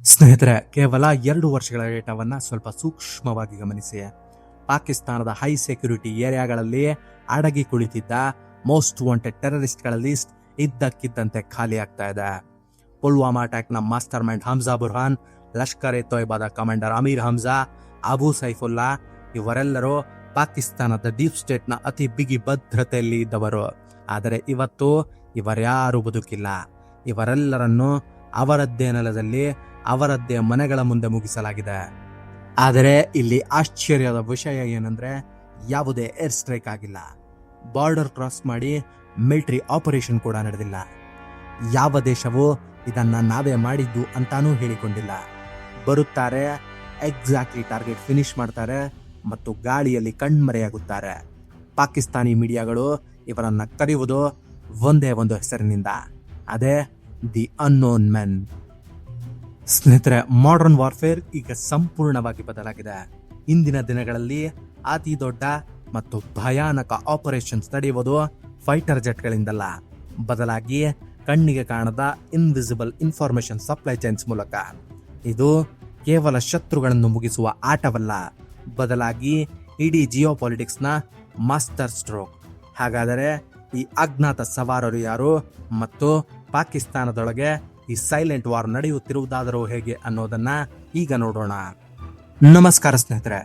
ಸ್ನೇಹಿತರೆ, ಕೇವಲ 2 ವರ್ಷಗಳ ಡೇಟಾವನ್ನ ಸ್ವಲ್ಪ ಸೂಕ್ಷ್ಮವಾಗಿ ಗಮನಿಸಿ. ಪಾಕಿಸ್ತಾನದ ಹೈ ಸೆಕ್ಯೂರಿಟಿ ಏರಿಯಾಗಳಲ್ಲಿ ಅಡಗಿ ಕುಳಿತಿದ್ದ ಮೋಸ್ಟ್ ವಾಂಟೆಡ್ ಟೆರರಿಸ್ಟ್ಗಳ ಲಿಸ್ಟ್ ಇದ್ದಕ್ಕಿದ್ದಂತೆ ಖಾಲಿ ಆಗ್ತಾ ಇದೆ. ಪುಲ್ವಾಮಾ ಅಟ್ಯಾಕ್ ನ ಮಾಸ್ಟರ್ ಮೈಂಡ್ ಹಮ್ಜಾ ಬುರ್ಹಾನ್, ಲಷ್ಕರ್ ಎ ತೊಯ್ಬಾದ ಕಮಾಂಡರ್ ಅಮೀರ್ ಹಮ್ಜಾ, ಅಬು ಸೈಫುಲ್ಲಾ ಇವರೆಲ್ಲರೂ ಪಾಕಿಸ್ತಾನದ ಡೀಪ್ ಸ್ಟೇಟ್ ನ ಅತಿ ಬಿಗಿ ಭದ್ರತೆಯಲ್ಲಿ ಇದ್ದವರು. ಆದರೆ ಇವತ್ತು ಇವರ್ಯಾರೂ ಬದುಕಿಲ್ಲ. ಇವರೆಲ್ಲರನ್ನು ಅವರದ್ದೇ ನೆಲದಲ್ಲಿ ಅವರದ್ದೇ ಮನೆಗಳ ಮುಂದೆ ಮುಗಿಸಲಾಗಿದೆ. ಆದರೆ ಇಲ್ಲಿ ಆಶ್ಚರ್ಯದ ವಿಷಯ ಏನಂದ್ರೆ, ಯಾವುದೇ ಏರ್ ಸ್ಟ್ರೈಕ್ ಆಗಿಲ್ಲ, ಬಾರ್ಡರ್ ಕ್ರಾಸ್ ಮಾಡಿ ಮಿಲಿಟರಿ ಆಪರೇಷನ್ ಕೂಡ ನಡೆದಿಲ್ಲ. ಯಾವ ದೇಶವೂ ಇದನ್ನ ನಾವೇ ಮಾಡಿದ್ದು ಅಂತಾನೂ ಹೇಳಿಕೊಂಡಿಲ್ಲ. ಬರುತ್ತಾರೆ, ಎಕ್ಸಾಕ್ಟ್ಲಿ ಟಾರ್ಗೆಟ್ ಫಿನಿಶ್ ಮಾಡ್ತಾರೆ ಮತ್ತು ಗಾಳಿಯಲ್ಲಿ ಕಣ್ಮರೆಯಾಗುತ್ತಾರೆ. ಪಾಕಿಸ್ತಾನಿ ಮೀಡಿಯಾಗಳು ಇವರನ್ನ ಕರೆಯುವುದು ಒಂದೇ ಒಂದು ಹೆಸರಿನಿಂದ, ಅದೇ ದಿ ಅನ್ನೋನ್ ಮೆನ್. ಸ್ನೇಹಿತರೆ, ಮಾಡರ್ನ್ ವಾರ್ಫೇರ್ ಈಗ ಸಂಪೂರ್ಣವಾಗಿ ಬದಲಾಗಿದೆ. ಇಂದಿನ ದಿನಗಳಲ್ಲಿ ಅತಿ ದೊಡ್ಡ ಮತ್ತು ಭಯಾನಕ ಆಪರೇಷನ್ಸ್ ನಡೆಯುವುದು ಫೈಟರ್ ಜೆಟ್ಗಳಿಂದಲ್ಲ, ಬದಲಾಗಿ ಕಣ್ಣಿಗೆ ಕಾಣದ ಇನ್ವಿಸಿಬಲ್ ಇನ್ಫಾರ್ಮೇಶನ್ ಸಪ್ಲೈ ಚೈನ್ಸ್ ಮೂಲಕ. ಇದು ಕೇವಲ ಶತ್ರುಗಳನ್ನು ಮುಗಿಸುವ ಆಟವಲ್ಲ, ಬದಲಾಗಿ ಇಡೀ ಜಿಯೋಪಾಲಿಟಿಕ್ಸ್ನ ಮಾಸ್ಟರ್ ಸ್ಟ್ರೋಕ್. ಹಾಗಾದರೆ ಈ ಅಜ್ಞಾತ ಸವಾರರು ಯಾರು ಮತ್ತು ಪಾಕಿಸ್ತಾನದೊಳಗೆ ಈ ಸೈಲೆಂಟ್ ವಾರ್ ನಡೆಯುತ್ತಿರುವುದಾದರೂ ಹೇಗೆ ಅನ್ನೋದನ್ನ ಈಗ ನೋಡೋಣ. ನಮಸ್ಕಾರ ಸ್ನೇಹಿತರೆ,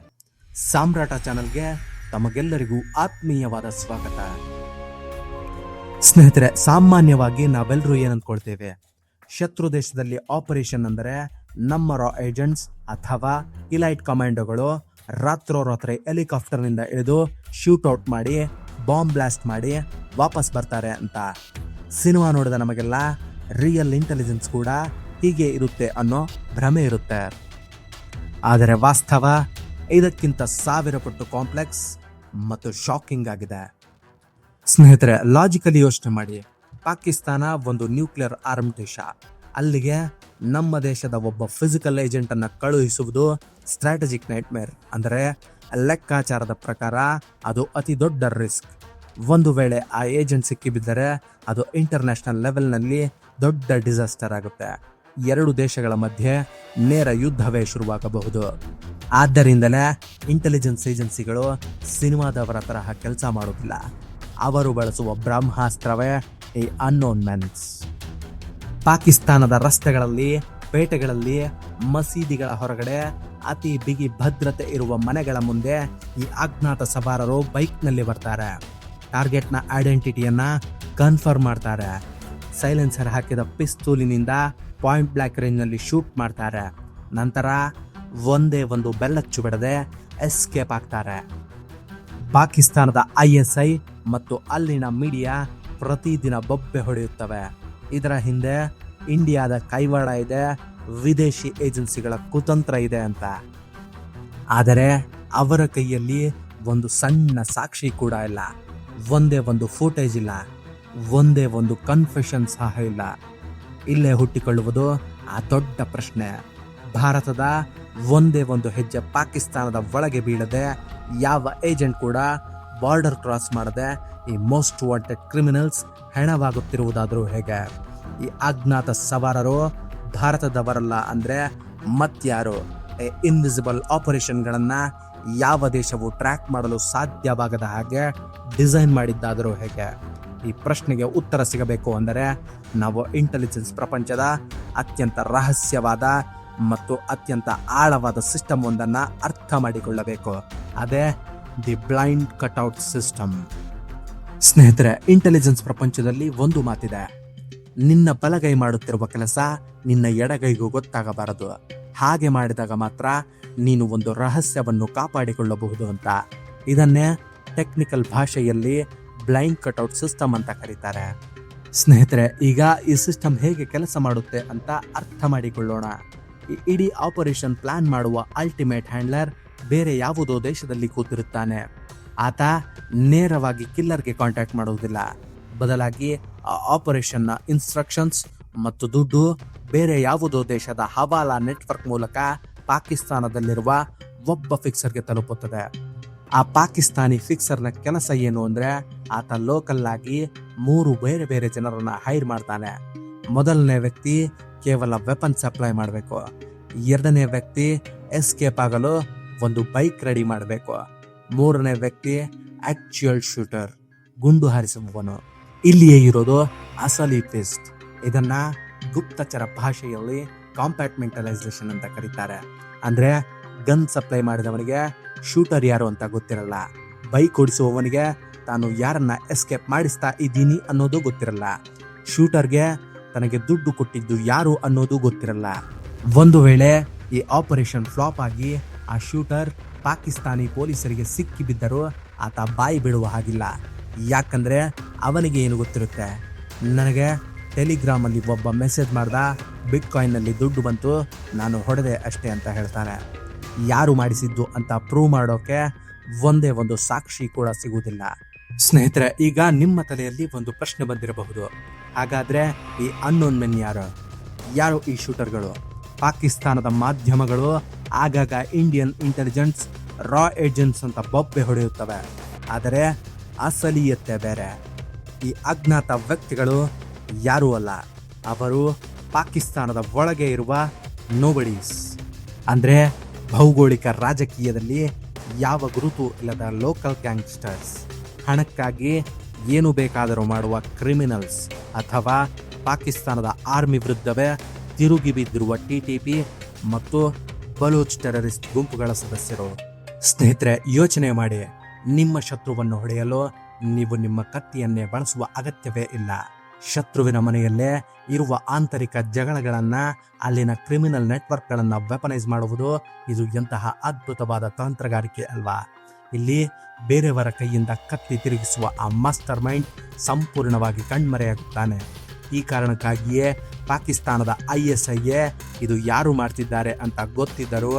ಸಾಮ್ರಾಟ ಚಾನೆಲ್ಗೆ ತಮಗೆಲ್ಲರಿಗೂ ಆತ್ಮೀಯವಾದ ಸ್ವಾಗತ. ಸ್ನೇಹಿತರೆ, ಸಾಮಾನ್ಯವಾಗಿ ನಾವೆಲ್ಲರೂ ಏನಂದ್ಕೊಳ್ತೇವೆ, ಶತ್ರು ದೇಶದಲ್ಲಿ ಆಪರೇಷನ್ ಅಂದರೆ ನಮ್ಮ ರಾ ಏಜೆಂಟ್ಸ್ ಅಥವಾ ಇಲೈಟ್ ಕಮಾಂಡೋಗಳು ರಾತ್ರೋರಾತ್ರಿ ಹೆಲಿಕಾಪ್ಟರ್ನಿಂದ ಇಳಿದು ಶೂಟ್ಔಟ್ ಮಾಡಿ ಬಾಂಬ್ ಬ್ಲಾಸ್ಟ್ ಮಾಡಿ ವಾಪಸ್ ಬರ್ತಾರೆ ಅಂತ. ಸಿನಿಮಾ ನೋಡಿದ ನಮಗೆಲ್ಲ ರಿಯಲ್ ಇಂಟೆಲಿಜೆನ್ಸ್ ಕೂಡ ಹೀಗೆ ಇರುತ್ತೆ ಅನ್ನೋ ಭ್ರಮೆ ಇರುತ್ತೆ. ಆದರೆ ವಾಸ್ತವ ಇದಕ್ಕಿಂತ 1000 ಪಟ್ಟು ಕಾಂಪ್ಲೆಕ್ಸ್ ಮತ್ತು ಶಾಕಿಂಗ್ ಆಗಿದೆ. ಸ್ನೇಹಿತರೆ, ಲಾಜಿಕಲಿ ಯೋಚನೆ ಮಾಡಿ, ಪಾಕಿಸ್ತಾನ ಒಂದು ನ್ಯೂಕ್ಲಿಯರ್ ಆರ್ಮ್ ದೇಶ. ಅಲ್ಲಿಗೆ ನಮ್ಮ ದೇಶದ ಒಬ್ಬ ಫಿಸಿಕಲ್ ಏಜೆಂಟ್ ಅನ್ನ ಕಳುಹಿಸುವುದು ಸ್ಟ್ರಾಟಜಿಕ್ ನೈಟ್ಮೇರ್. ಅಂದರೆ ಲೆಕ್ಕಾಚಾರದ ಪ್ರಕಾರ ಅದು ಅತಿ ದೊಡ್ಡ ರಿಸ್ಕ್. ಒಂದು ವೇಳೆ ಆ ಏಜೆಂಟ್ ಸಿಕ್ಕಿಬಿದ್ದರೆ ಅದು ಇಂಟರ್ನ್ಯಾಷನಲ್ ಲೆವೆಲ್ನಲ್ಲಿ ದೊಡ್ಡ ಡಿಸಾಸ್ಟರ್ ಆಗುತ್ತೆ. 2 ದೇಶಗಳ ಮಧ್ಯೆ ನೇರ ಯುದ್ಧವೇ ಶುರುವಾಗಬಹುದು. ಆದ್ದರಿಂದಲೇ ಇಂಟೆಲಿಜೆನ್ಸ್ ಏಜೆನ್ಸಿಗಳು ಸಿನಿಮಾದವರ ತರಹ ಕೆಲಸ ಮಾಡುವುದಿಲ್ಲ. ಅವರು ಬಳಸುವ ಬ್ರಹ್ಮಾಸ್ತ್ರವೇ ಈ ಅನ್ನೋನ್ ಮೆನ್ಸ್. ಪಾಕಿಸ್ತಾನದ ರಸ್ತೆಗಳಲ್ಲಿ, ಪೇಟೆಗಳಲ್ಲಿ, ಮಸೀದಿಗಳ ಹೊರಗಡೆ, ಅತಿ ಬಿಗಿ ಭದ್ರತೆ ಇರುವ ಮನೆಗಳ ಮುಂದೆ ಈ ಅಜ್ಞಾತ ಸವಾರರು ಬೈಕ್ನಲ್ಲಿ ಬರ್ತಾರೆ. ಟಾರ್ಗೆಟ್ನ ಐಡೆಂಟಿಟಿಯನ್ನ ಕನ್ಫರ್ಮ್ ಮಾಡ್ತಾರೆ. ಸೈಲೆನ್ಸರ್ ಹಾಕಿದ ಪಿಸ್ತೂಲಿನಿಂದ ಪಾಯಿಂಟ್ ಬ್ಲಾಕ್ ರೇಂಜ್ನಲ್ಲಿ ಶೂಟ್ ಮಾಡ್ತಾರೆ. ನಂತರ ಒಂದೇ ಒಂದು ಬೆಲ್ಲಚ್ಚು ಬಿಡದೆ ಎಸ್ಕೇಪ್ ಆಗ್ತಾರೆ. ಪಾಕಿಸ್ತಾನದ ISI ಮತ್ತು ಅಲ್ಲಿನ ಮೀಡಿಯಾ ಪ್ರತಿದಿನ ಬೊಬ್ಬೆ ಹೊಡೆಯುತ್ತವೆ. ಇದರ ಹಿಂದೆ ಇಂಡಿಯಾದ ಕೈವಾಡ ಇದೆ, ವಿದೇಶಿ ಏಜೆನ್ಸಿಗಳ ಕುತಂತ್ರ ಇದೆ ಅಂತ. ಆದರೆ ಅವರ ಕೈಯಲ್ಲಿ ಒಂದು ಸಣ್ಣ ಸಾಕ್ಷಿ ಕೂಡ ಇಲ್ಲ, ಒಂದೇ ಒಂದು ಫುಟೇಜ್ ಇಲ್ಲ, ಒಂದೇ ಒಂದು ಕನ್ಫೆಷನ್ ಸಹ ಇಲ್ಲ. ಇಲ್ಲೇ ಹುಟ್ಟಿಕೊಳ್ಳುವುದು ಆ ದೊಡ್ಡ ಪ್ರಶ್ನೆ. ಭಾರತದ ಒಂದೇ ಒಂದು ಹೆಜ್ಜೆ ಪಾಕಿಸ್ತಾನದ ಒಳಗೆ ಬೀಳದೆ, ಯಾವ ಏಜೆಂಟ್ ಕೂಡ ಬಾರ್ಡರ್ ಕ್ರಾಸ್ ಮಾಡದೆ ಈ ಮೋಸ್ಟ್ ವಾಂಟೆಡ್ ಕ್ರಿಮಿನಲ್ಸ್ ಹೆಣವಾಗುತ್ತಿರುವುದಾದರೂ ಹೇಗೆ? ಈ ಅಜ್ಞಾತ ಸವಾರರು ಭಾರತದವರಲ್ಲ ಅಂದ್ರೆ ಮತ್ಯಾರು? ಇನ್ವಿಸಿಬಲ್ ಆಪರೇಷನ್ಗಳನ್ನ ಯಾವ ದೇಶವು ಟ್ರ್ಯಾಕ್ ಮಾಡಲು ಸಾಧ್ಯವಾಗದ ಹಾಗೆ ಡಿಸೈನ್ ಮಾಡಿದ್ದಾದರೂ ಹೇಗೆ? ಈ ಪ್ರಶ್ನೆಗೆ ಉತ್ತರ ಸಿಗಬೇಕು ಅಂದರೆ ನಾವು ಇಂಟೆಲಿಜೆನ್ಸ್ ಪ್ರಪಂಚದ ಅತ್ಯಂತ ರಹಸ್ಯವಾದ ಮತ್ತು ಅತ್ಯಂತ ಆಳವಾದ ಸಿಸ್ಟಮ್ ಒಂದನ್ನು ಅರ್ಥ ಮಾಡಿಕೊಳ್ಳಬೇಕು. ಅದೇ ದಿ ಬ್ಲೈಂಡ್ ಕಟ್ಔಟ್ ಸಿಸ್ಟಮ್. ಸ್ನೇಹಿತರೆ, ಇಂಟೆಲಿಜೆನ್ಸ್ ಪ್ರಪಂಚದಲ್ಲಿ ಒಂದು ಮಾತಿದೆ, ನಿನ್ನ ಬಲಗೈ ಮಾಡುತ್ತಿರುವ ಕೆಲಸ ನಿನ್ನ ಎಡಗೈಗೂ ಗೊತ್ತಾಗಬಾರದು. ಹಾಗೆ ಮಾಡಿದಾಗ ಮಾತ್ರ ನೀನು ಒಂದು ರಹಸ್ಯವನ್ನು ಕಾಪಾಡಿಕೊಳ್ಳಬಹುದು ಅಂತ. ಇದನ್ನೇ ಟೆಕ್ನಿಕಲ್ ಭಾಷೆಯಲ್ಲಿ ಬ್ಲೈಂಡ್ ಕಟ್ಔಟ್ ಸಿಸ್ಟಮ್ ಅಂತ ಕರೀತಾರೆ. ಸ್ನೇಹಿತರೆ, ಈಗ ಈ ಸಿಸ್ಟಮ್ ಹೇಗೆ ಕೆಲಸ ಮಾಡುತ್ತೆ ಅಂತ ಅರ್ಥ ಮಾಡಿಕೊಳ್ಳೋಣ. ಈ ಇಡೀ ಆಪರೇಷನ್ ಪ್ಲಾನ್ ಮಾಡುವ ಅಲ್ಟಿಮೇಟ್ ಹ್ಯಾಂಡ್ಲರ್ ಬೇರೆ ಯಾವುದೋ ದೇಶದಲ್ಲಿ ಕೂತಿರುತ್ತಾನೆ. ಆತ ನೇರವಾಗಿ ಕಿಲ್ಲರ್ಗೆ ಕಾಂಟ್ಯಾಕ್ಟ್ ಮಾಡುವುದಿಲ್ಲ, ಬದಲಾಗಿ ಆ ಆಪರೇಷನ್ನ ಇನ್ಸ್ಟ್ರಕ್ಷನ್ಸ್ ಮತ್ತು ದುಡ್ಡು ಬೇರೆ ಯಾವುದೋ ದೇಶದ ಹವಾಲಾ ನೆಟ್ವರ್ಕ್ ಮೂಲಕ ಪಾಕಿಸ್ತಾನದಲ್ಲಿರುವ ಒಬ್ಬ ಫಿಕ್ಸರ್ಗೆ ತಲುಪುತ್ತದೆ. ಆ ಪಾಕಿಸ್ತಾನಿ ಫಿಕ್ಸರ್ನ ಕೆಲಸ ಏನು ಅಂದ್ರೆ, ಆತ ಲೋಕಲ್ ಆಗಿ 3 ಬೇರೆ ಬೇರೆ ಜನರನ್ನ ಹೈರ್ ಮಾಡ್ತಾನೆ. ಮೊದಲನೇ ವ್ಯಕ್ತಿ ಕೇವಲ ವೆಪನ್ ಸಪ್ಲೈ ಮಾಡಬೇಕು, ಎರಡನೇ ವ್ಯಕ್ತಿ ಎಸ್ಕೇಪ್ ಆಗಲು ಒಂದು ಬೈಕ್ ರೆಡಿ ಮಾಡಬೇಕು. ಮೂರನೇ ವ್ಯಕ್ತಿ ಆಕ್ಚುಯಲ್ ಶೂಟರ್, ಗುಂಡು ಹಾರಿಸುವವನು. ಇಲ್ಲಿಯೇ ಇರೋದು ಅಸಲಿ ಟ್ವಿಸ್ಟ್. ಇದನ್ನ ಗುಪ್ತಚರ ಭಾಷೆಯಲ್ಲಿ ಕಾಂಪಾರ್ಟ್ಮೆಂಟಲೈಸೇಷನ್ ಅಂತ ಕರೀತಾರೆ. ಅಂದ್ರೆ ಗನ್ ಸಪ್ಲೈ ಮಾಡಿದವನಿಗೆ ಶೂಟರ್ ಯಾರು ಅಂತ ಗೊತ್ತಿರಲ್ಲ, ಬೈಕ್ ಓಡಿಸುವವನಿಗೆ ತಾನು ಯಾರನ್ನ ಎಸ್ಕೇಪ್ ಮಾಡಿಸ್ತಾ ಇದ್ದೀನಿ ಅನ್ನೋದು ಗೊತ್ತಿರಲ್ಲ, ಶೂಟರ್ಗೆ ತನಗೆ ದುಡ್ಡು ಕೊಟ್ಟಿದ್ದು ಯಾರು ಅನ್ನೋದು ಗೊತ್ತಿರಲ್ಲ. ಒಂದು ವೇಳೆ ಈ ಆಪರೇಷನ್ ಫ್ಲಾಪ್ ಆಗಿ ಆ ಶೂಟರ್ ಪಾಕಿಸ್ತಾನಿ ಪೊಲೀಸರಿಗೆ ಸಿಕ್ಕಿ ಬಿದ್ದರೂ ಆತ ಬಾಯಿ ಬಿಡುವ ಹಾಗಿಲ್ಲ. ಯಾಕಂದ್ರೆ ಅವನಿಗೆ ಏನು ಗೊತ್ತಿರುತ್ತೆ, ನನಗೆ ಟೆಲಿಗ್ರಾಮ್ ಅಲ್ಲಿ ಒಬ್ಬ ಮೆಸೇಜ್ ಮಾಡ್ದ, ಬಿಟ್ ಕಾಯಿನ್ ನಲ್ಲಿ ದುಡ್ಡು ಬಂತು, ನಾನು ಹೊಡೆದೆ ಅಷ್ಟೇ ಅಂತ ಹೇಳ್ತಾನೆ. ಯಾರು ಮಾಡಿಸಿದ್ದು ಅಂತ ಪ್ರೂವ್ ಮಾಡೋಕೆ ಒಂದೇ ಒಂದು ಸಾಕ್ಷಿ ಕೂಡ ಸಿಗುವುದಿಲ್ಲ. ಸ್ನೇಹಿತರೆ, ಈಗ ನಿಮ್ಮ ತಲೆಯಲ್ಲಿ ಒಂದು ಪ್ರಶ್ನೆ ಬಂದಿರಬಹುದು, ಹಾಗಾದ್ರೆ ಈ ಅನ್ನೋನ್ ಮೆನ್ ಯಾರು ಈ ಶೂಟರ್ಗಳು? ಪಾಕಿಸ್ತಾನದ ಮಾಧ್ಯಮಗಳು ಆಗಾಗ ಇಂಡಿಯನ್ ಇಂಟೆಲಿಜೆನ್ಸ್ ರಾ ಏಜೆಂಟ್ಸ್ ಅಂತ ಬೊಬ್ಬೆ ಹೊಡೆಯುತ್ತವೆ, ಆದರೆ ಅಸಲಿಯತ್ತೆ ಬೇರೆ. ಈ ಅಜ್ಞಾತ ವ್ಯಕ್ತಿಗಳು ಯಾರೂ ಅಲ್ಲ, ಅವರು ಪಾಕಿಸ್ತಾನದ ಒಳಗೆ ಇರುವ ನೋಬಡೀಸ್. ಅಂದ್ರೆ ಭೌಗೋಳಿಕ ರಾಜಕೀಯದಲ್ಲಿ ಯಾವ ಗುರುತು ಇಲ್ಲದ ಲೋಕಲ್ ಗ್ಯಾಂಗ್ಸ್ಟರ್ಸ್, ಹಣಕ್ಕಾಗಿ ಏನು ಬೇಕಾದರೂ ಮಾಡುವ ಕ್ರಿಮಿನಲ್ಸ್, ಅಥವಾ ಪಾಕಿಸ್ತಾನದ ಆರ್ಮಿ ವಿರುದ್ಧವೇ ತಿರುಗಿ ಬಿದ್ದಿರುವ ಟಿಟಿಪಿ ಮತ್ತು ಬಲೂಚ್ ಟೆರರಿಸ್ಟ್ ಗುಂಪುಗಳ ಸದಸ್ಯರು. ಸ್ನೇಹಿತರೆ, ಯೋಚನೆ ಮಾಡಿ, ನಿಮ್ಮ ಶತ್ರುವನ್ನು ಹೊಡೆಯಲು ನೀವು ನಿಮ್ಮ ಕತ್ತಿಯನ್ನೇ ಬಳಸುವ ಅಗತ್ಯವೇ ಇಲ್ಲ. ಶತ್ರುವಿನ ಮನೆಯಲ್ಲೇ ಇರುವ ಆಂತರಿಕ ಜಗಳಗಳನ್ನ, ಅಲ್ಲಿನ ಕ್ರಿಮಿನಲ್ ನೆಟ್ವರ್ಕ್ಗಳನ್ನ ವೆಪನೈಸ್ ಮಾಡುವುದು, ಇದು ಎಂತಹ ಅದ್ಭುತವಾದ ತಂತ್ರಗಾರಿಕೆ ಅಲ್ವಾ? ಇಲ್ಲಿ ಬೇರೆಯವರ ಕೈಯಿಂದ ಕತ್ತಿ ತಿರುಗಿಸುವ ಆ ಮಾಸ್ಟರ್ ಮೈಂಡ್ ಸಂಪೂರ್ಣವಾಗಿ ಕಣ್ಮರೆಯಾಗುತ್ತಾನೆ. ಈ ಕಾರಣಕ್ಕಾಗಿಯೇ ಪಾಕಿಸ್ತಾನದ ISIಗೆ ಇದು ಯಾರು ಮಾಡ್ತಿದ್ದಾರೆ ಅಂತ ಗೊತ್ತಿದ್ದರೂ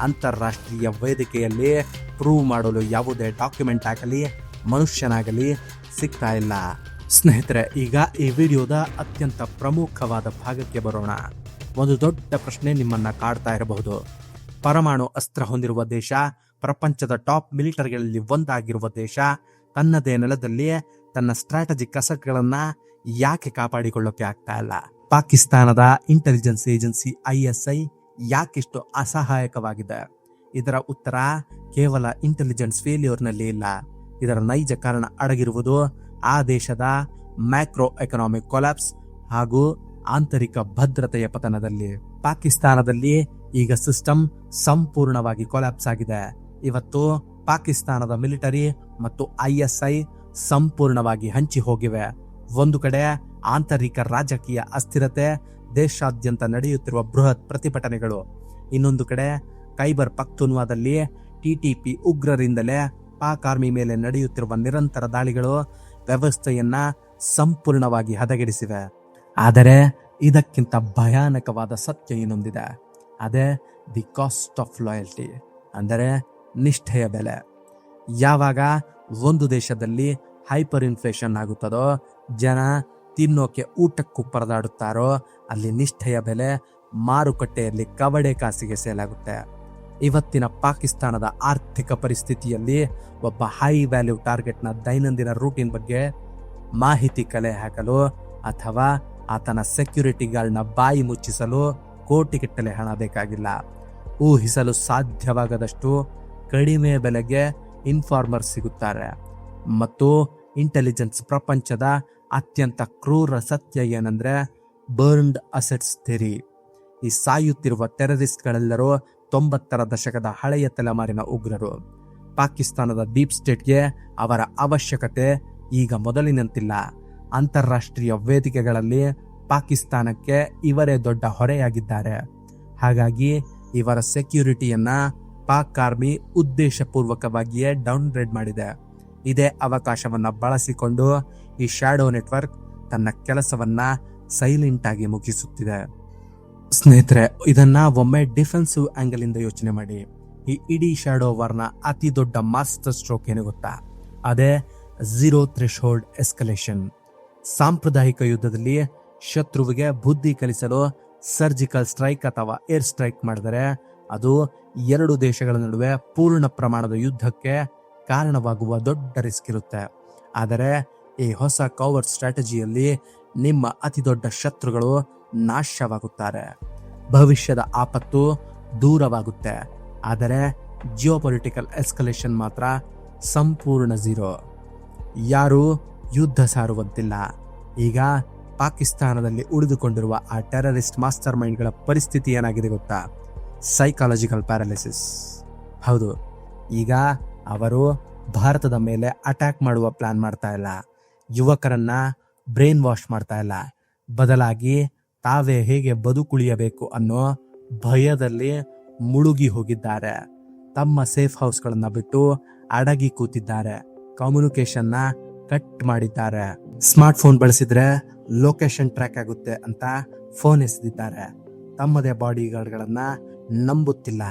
ಅಂತಾರಾಷ್ಟ್ರೀಯ ವೇದಿಕೆಯಲ್ಲಿ ಪ್ರೂವ್ ಮಾಡಲು ಯಾವುದೇ ಡಾಕ್ಯುಮೆಂಟ್ ಆಗಲಿ ಮನುಷ್ಯನಾಗಲಿ ಸಿಗ್ತಾ ಇಲ್ಲ. ಸ್ನೇಹಿತರೆ, ಈಗ ಈ ವಿಡಿಯೋದ ಅತ್ಯಂತ ಪ್ರಮುಖವಾದ ಭಾಗಕ್ಕೆ ಬರೋಣ. ಒಂದು ದೊಡ್ಡ ಪ್ರಶ್ನೆ ನಿಮ್ಮನ್ನ ಕಾಡ್ತಾ ಇರಬಹುದು. ಪರಮಾಣು ಅಸ್ತ್ರ ಹೊಂದಿರುವ ದೇಶ, ಪ್ರಪಂಚದ ಟಾಪ್ ಮಿಲಿಟರಿಗಳಲ್ಲಿ ಒಂದಾಗಿರುವ ದೇಶ, ತನ್ನದೇ ನೆಲದಲ್ಲಿ ತನ್ನ ಸ್ಟ್ರಾಟಜಿಕ್ ಅಸೆಟ್ಗಳನ್ನ ಯಾಕೆ ಕಾಪಾಡಿಕೊಳ್ಳೋಕೆ ಆಗ್ತಾ ಇಲ್ಲ? ಪಾಕಿಸ್ತಾನದ ಇಂಟೆಲಿಜೆನ್ಸ್ ಏಜೆನ್ಸಿ ISI ಯಾಕಿಷ್ಟು ಅಸಹಾಯಕವಾಗಿದೆ? ಇದರ ಉತ್ತರ ಕೇವಲ ಇಂಟೆಲಿಜೆನ್ಸ್ ಫೇಲ್ಯೂರ್ನಲ್ಲಿ ಇಲ್ಲ. ಇದರ ನೈಜ ಕಾರಣ ಅಡಗಿರುವುದು ಆ ದೇಶದ ಮ್ಯಾಕ್ರೋ ಎಕನಾಮಿಕ್ ಕೊಲಾಪ್ಸ್ ಹಾಗೂ ಆಂತರಿಕ ಭದ್ರತೆಯ ಪತನದಲ್ಲಿ. ಪಾಕಿಸ್ತಾನದಲ್ಲಿ ಈಗ ಸಿಸ್ಟಮ್ ಸಂಪೂರ್ಣವಾಗಿ ಕೊಲಾಪ್ಸ್ ಆಗಿದೆ. ಇವತ್ತು ಪಾಕಿಸ್ತಾನದ ಮಿಲಿಟರಿ ಮತ್ತು ISI ಸಂಪೂರ್ಣವಾಗಿ ಹಂಚಿ ಹೋಗಿವೆ. ಒಂದು ಕಡೆ ಆಂತರಿಕ ರಾಜಕೀಯ ಅಸ್ಥಿರತೆ, ದೇಶಾದ್ಯಂತ ನಡೆಯುತ್ತಿರುವ ಬೃಹತ್ ಪ್ರತಿಭಟನೆಗಳು. ಇನ್ನೊಂದು ಕಡೆ ಖೈಬರ್ ಪಖ್ತೂನ್ವಾದಲ್ಲಿ ಟಿಟಿಪಿ ಉಗ್ರರಿಂದಲೇ ಪಾಕ್ ಆರ್ಮಿ ಮೇಲೆ ನಡೆಯುತ್ತಿರುವ ನಿರಂತರ ದಾಳಿಗಳು ವ್ಯವಸ್ಥೆಯನ್ನ ಸಂಪೂರ್ಣವಾಗಿ ಹದಗೆಡಿಸಿವೆ. ಆದರೆ ಇದಕ್ಕಿಂತ ಭಯಾನಕವಾದ ಸತ್ಯ ಇನ್ನೊಂದಿದೆ. ಅದೇ ದಿ ಕಾಸ್ಟ್ ಆಫ್ ಲಾಯಲ್ಟಿ, ಅಂದರೆ ನಿಷ್ಠೆಯ ಬೆಲೆ. ಯಾವಾಗ ಒಂದು ದೇಶದಲ್ಲಿ ಹೈಪರ್ ಇನ್ಫ್ಲೇಷನ್ ಆಗುತ್ತದೋ, ಜನ ತಿನ್ನೋಕೆ ಊಟಕ್ಕೂ ಪರದಾಡುತ್ತಾರೋ, ಅಲ್ಲಿ ನಿಷ್ಠೆಯ ಬೆಲೆ ಮಾರುಕಟ್ಟೆಯಲ್ಲಿ ಕವಡೆ ಕಾಸಿಗೆ ಸೇಲಾಗುತ್ತೆ. ಇವತ್ತಿನ ಪಾಕಿಸ್ತಾನದ ಆರ್ಥಿಕ ಪರಿಸ್ಥಿತಿಯಲ್ಲಿ ಒಬ್ಬ ಹೈ ವ್ಯಾಲ್ಯೂ ಟಾರ್ಗೆಟ್ನ ದೈನಂದಿನ ರೂಟೀನ್ ಬಗ್ಗೆ ಮಾಹಿತಿ ಕಲೆ ಹಾಕಲು ಅಥವಾ ಆತನ ಸೆಕ್ಯೂರಿಟಿ ಗಾರ್ಡ್ನ ಬಾಯಿ ಮುಚ್ಚಿಸಲು ಕೋಟಿಗಟ್ಟಲೆ ಹಣ ಬೇಕಾಗಿಲ್ಲ. ಊಹಿಸಲು ಸಾಧ್ಯವಾಗದಷ್ಟು ಕಡಿಮೆ ಬೆಲೆಗೆ ಇನ್ಫಾರ್ಮರ್ ಸಿಗುತ್ತಾರೆ. ಮತ್ತು ಇಂಟೆಲಿಜೆನ್ಸ್ ಪ್ರಪಂಚದ ಅತ್ಯಂತ ಕ್ರೂರ ಸತ್ಯ ಏನಂದ್ರೆ ಬರ್ನ್ಡ್ ಅಸೆಟ್ಸ್ ಥಿಯರಿ. ಈ ಸಾಯುತ್ತಿರುವ ಟೆರರಿಸ್ಟ್ಗಳೆಲ್ಲರೂ 90ರ ದಶಕದ ಹಳೆಯ ತಲೆಮಾರಿನ ಉಗ್ರರು. ಪಾಕಿಸ್ತಾನದ ಡೀಪ್ ಸ್ಟೇಟ್ಗೆ ಅವರ ಅವಶ್ಯಕತೆ ಈಗ ಮೊದಲಿನಂತಿಲ್ಲ. ಅಂತಾರಾಷ್ಟ್ರೀಯ ವೇದಿಕೆಗಳಲ್ಲಿ ಪಾಕಿಸ್ತಾನಕ್ಕೆ ಇವರೇ ದೊಡ್ಡ ಹೊರೆಯಾಗಿದ್ದಾರೆ. ಹಾಗಾಗಿ ಇವರ ಸೆಕ್ಯೂರಿಟಿಯನ್ನ ಪಾಕ್ ಆರ್ಮಿ ಉದ್ದೇಶಪೂರ್ವಕವಾಗಿಯೇ ಡೌನ್ಗ್ರೇಡ್ ಮಾಡಿದೆ. ಇದೇ ಅವಕಾಶವನ್ನ ಬಳಸಿಕೊಂಡು ಈ ಶಾಡೋ ನೆಟ್ವರ್ಕ್ ತನ್ನ ಕೆಲಸವನ್ನ ಸೈಲೆಂಟ್ ಆಗಿ ಮುಗಿಸುತ್ತಿದೆ. ಸ್ನೇಹಿತರೆ, ಇದನ್ನ ಒಮ್ಮೆ ಡಿಫೆನ್ಸಿವ್ ಆಂಗಲ್ ಇಂದ ಯೋಚನೆ ಮಾಡಿ. ಈ ಇಡೀ ಶಾಡೋ ವಾರ್ನ ಅತಿ ದೊಡ್ಡ ಮಾಸ್ಟರ್ ಸ್ಟ್ರೋಕ್ ಏನು ಗೊತ್ತಾ? ಅದೇ ಝೀರೋ ಥ್ರೆಶೋಲ್ಡ್ ಎಸ್ಕಲೇಷನ್. ಸಾಂಪ್ರದಾಯಿಕ ಯುದ್ಧದಲ್ಲಿ ಶತ್ರುವಿಗೆ ಬುದ್ಧಿ ಕಲಿಸಲು ಸರ್ಜಿಕಲ್ ಸ್ಟ್ರೈಕ್ ಅಥವಾ ಏರ್ ಸ್ಟ್ರೈಕ್ ಮಾಡಿದರೆ ಅದು ಎರಡು ದೇಶಗಳ ನಡುವೆ ಪೂರ್ಣ ಪ್ರಮಾಣದ ಯುದ್ಧಕ್ಕೆ ಕಾರಣವಾಗುವ ದೊಡ್ಡ ರಿಸ್ಕ್ ಇರುತ್ತೆ. ಆದರೆ ಈ ಹೊಸ ಕವರ್ ಸ್ಟ್ರಾಟಜಿಯಲ್ಲಿ ನಿಮ್ಮ ಅತಿ ದೊಡ್ಡ ಶತ್ರುಗಳು ನಾಶವಾಗುತ್ತಾರೆ. ಭವಿಷ್ಯದ ಆಪತ್ತು ದೂರವಾಗುತ್ತೆ. ಆದರೆ ಜಿಯೋಪೊಲಿಟಿಕಲ್ ಎಸ್ಕಲೇಷನ್ ಮಾತ್ರ ಸಂಪೂರ್ಣ ಝೀರೋ. ಯಾರೂ ಯುದ್ಧ ಸಾರುವಂತಿಲ್ಲ. ಈಗ ಪಾಕಿಸ್ತಾನದಲ್ಲಿ ಉಳಿದುಕೊಂಡಿರುವ ಆ ಟೆರರಿಸ್ಟ್ ಮಾಸ್ಟರ್ ಮೈಂಡ್ಗಳ ಪರಿಸ್ಥಿತಿ ಏನಾಗಿದೆ ಗೊತ್ತಾ? Psychological paralysis. ಹೌದು, ಈಗ ಅವರು ಭಾರತದ ಮೇಲೆ ಅಟ್ಯಾಕ್ ಮಾಡುವ ಪ್ಲಾನ್ ಮಾಡ್ತಾ ಇಲ್ಲ, ಯುವಕರನ್ನ ಬ್ರೈನ್ ವಾಶ್ ಮಾಡ್ತಾ ಇಲ್ಲ, ಬದಲಾಗಿ ತಾವೇ ಹೇಗೆ ಬದುಕುಳಿಯಬೇಕು ಅನ್ನೋ ಭಯದಲ್ಲಿ ಮುಳುಗಿ ಹೋಗಿದ್ದಾರೆ. ತಮ್ಮ ಸೇಫ್ ಹೌಸ್ಗಳನ್ನ ಬಿಟ್ಟು ಅಡಗಿ ಕೂತಿದ್ದಾರೆ. ಕಮ್ಯುನಿಕೇಶನ್ನ ಕಟ್ ಮಾಡಿದ್ದಾರೆ. ಸ್ಮಾರ್ಟ್ ಫೋನ್ ಬಳಸಿದ್ರೆ ಲೊಕೇಶನ್ ಟ್ರ್ಯಾಕ್ ಆಗುತ್ತೆ ಅಂತ ಫೋನ್ ಎಸೆದಿದ್ದಾರೆ. ತಮ್ಮದೇ ಬಾಡಿ ಗಾರ್ಡ್ಗಳನ್ನ ನಂಬುತ್ತಿಲ್ಲ.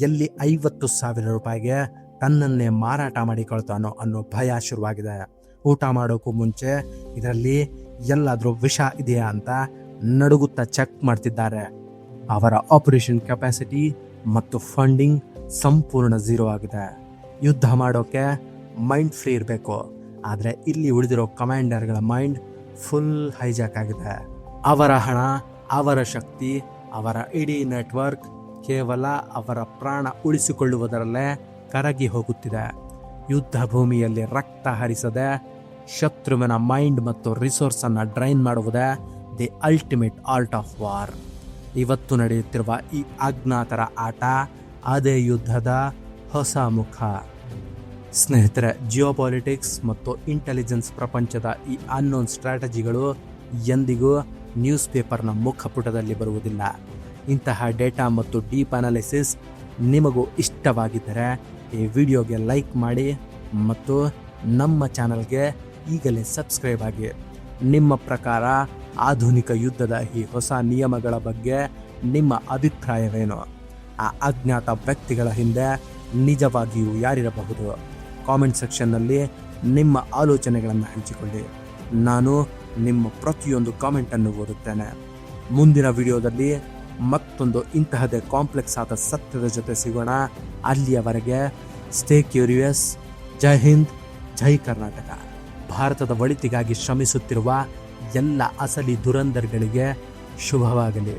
ಎಲ್ಲಿ 50,000 ರೂಪಾಯಿಗೆ ತನ್ನನ್ನೇ ಮಾರಾಟ ಮಾಡಿಕೊಳ್ತಾನೋ ಅನ್ನೋ ಭಯ ಶುರುವಾಗಿದೆ. ಊಟ ಮಾಡೋಕ್ಕೂ ಮುಂಚೆ ಇದರಲ್ಲಿ ಎಲ್ಲಾದ್ರೂ ವಿಷ ಇದೆಯಾ ಅಂತ ನಡುಗುತ್ತಾ ಚೆಕ್ ಮಾಡ್ತಿದ್ದಾರೆ. ಅವರ ಆಪರೇಷನ್ ಕೆಪಾಸಿಟಿ ಮತ್ತು ಫಂಡಿಂಗ್ ಸಂಪೂರ್ಣ ಝೀರೋ ಆಗಿದೆ. ಯುದ್ಧ ಮಾಡೋಕೆ ಮೈಂಡ್ ಫ್ರೀ ಇರಬೇಕು, ಆದರೆ ಇಲ್ಲಿ ಉಳಿದಿರೋ ಕಮಾಂಡರ್ಗಳ ಮೈಂಡ್ ಫುಲ್ ಹೈಜಾಕ್ ಆಗಿದೆ. ಅವರ ಹಣ, ಅವರ ಶಕ್ತಿ, ಅವರ ಇಡೀ ನೆಟ್ವರ್ಕ್ ಕೇವಲ ಅವರ ಪ್ರಾಣ ಉಳಿಸಿಕೊಳ್ಳುವುದರಲ್ಲೇ ಕರಗಿ ಹೋಗುತ್ತಿದೆ. ಯುದ್ಧ ಭೂಮಿಯಲ್ಲಿ ರಕ್ತ ಹರಿಸದೆ ಶತ್ರುವಿನ ಮೈಂಡ್ ಮತ್ತು ರಿಸೋರ್ಸ್ ಅನ್ನು ಡ್ರೈನ್ ಮಾಡುವುದೇ the ultimate art of war. ಇವತ್ತು ನಡೆಯುತ್ತಿರುವ ಈ ಅಜ್ಞಾತರ ಆಟ ಅದೇ ಯುದ್ಧದ ಹೊಸ ಮುಖ. ಸ್ನೇಹಿತರೆ, ಜಿಯೋಪಾಲಿಟಿಕ್ಸ್ ಮತ್ತು ಇಂಟೆಲಿಜೆನ್ಸ್ ಪ್ರಪಂಚದ ಈ ಅನ್ನೋನ್ ಸ್ಟ್ರಾಟಜಿಗಳು ಎಂದಿಗೂ ನ್ಯೂಸ್ ಪೇಪರ್ನ ಮುಖಪುಟದಲ್ಲಿ ಬರುವುದಿಲ್ಲ. ಇಂತಹ ಡೇಟಾ ಮತ್ತು ಡೀಪ್ ಅನಾಲಿಸಿಸ್ ನಿಮಗೂ ಇಷ್ಟವಾಗಿದ್ದರೆ ಈ ವಿಡಿಯೋಗೆ ಲೈಕ್ ಮಾಡಿ ಮತ್ತು ನಮ್ಮ ಚಾನಲ್ಗೆ ಈಗಲೇ ಸಬ್ಸ್ಕ್ರೈಬ್ ಆಗಿ. ನಿಮ್ಮ ಪ್ರಕಾರ ಆಧುನಿಕ ಯುದ್ಧದ ಈ ಹೊಸ ನಿಯಮಗಳ ಬಗ್ಗೆ ನಿಮ್ಮ ಅಭಿಪ್ರಾಯವೇನು? ಆ ಅಜ್ಞಾತ ವ್ಯಕ್ತಿಗಳ ಹಿಂದೆ ನಿಜವಾಗಿಯೂ ಯಾರಿರಬಹುದು? ಕಾಮೆಂಟ್ ಸೆಕ್ಷನ್ನಲ್ಲಿ ನಿಮ್ಮ ಆಲೋಚನೆಗಳನ್ನು ಹಂಚಿಕೊಳ್ಳಿ. ನಾನು ನಿಮ್ಮ ಪ್ರತಿಯೊಂದು ಕಾಮೆಂಟನ್ನು ಓದುತ್ತೇನೆ. ಮುಂದಿನ ವಿಡಿಯೋದಲ್ಲಿ ಮತ್ತೊಂದು ಇಂತಹದೇ ಕಾಂಪ್ಲೆಕ್ಸ್ ಆದ ಸತ್ಯದ ಜೊತೆ ಸಿಗೋಣ. ಅಲ್ಲಿಯವರೆಗೆ ಸ್ಟೇ ಕ್ಯೂರಿಯಸ್. ಜೈ ಹಿಂದ್, ಜೈ ಕರ್ನಾಟಕ. ಭಾರತದ ಒಳಿತಿಗಾಗಿ ಶ್ರಮಿಸುತ್ತಿರುವ ಎಲ್ಲ ಅಸಲಿ ದುರಂದರ್ಗಳಿಗೆ ಶುಭವಾಗಲಿ.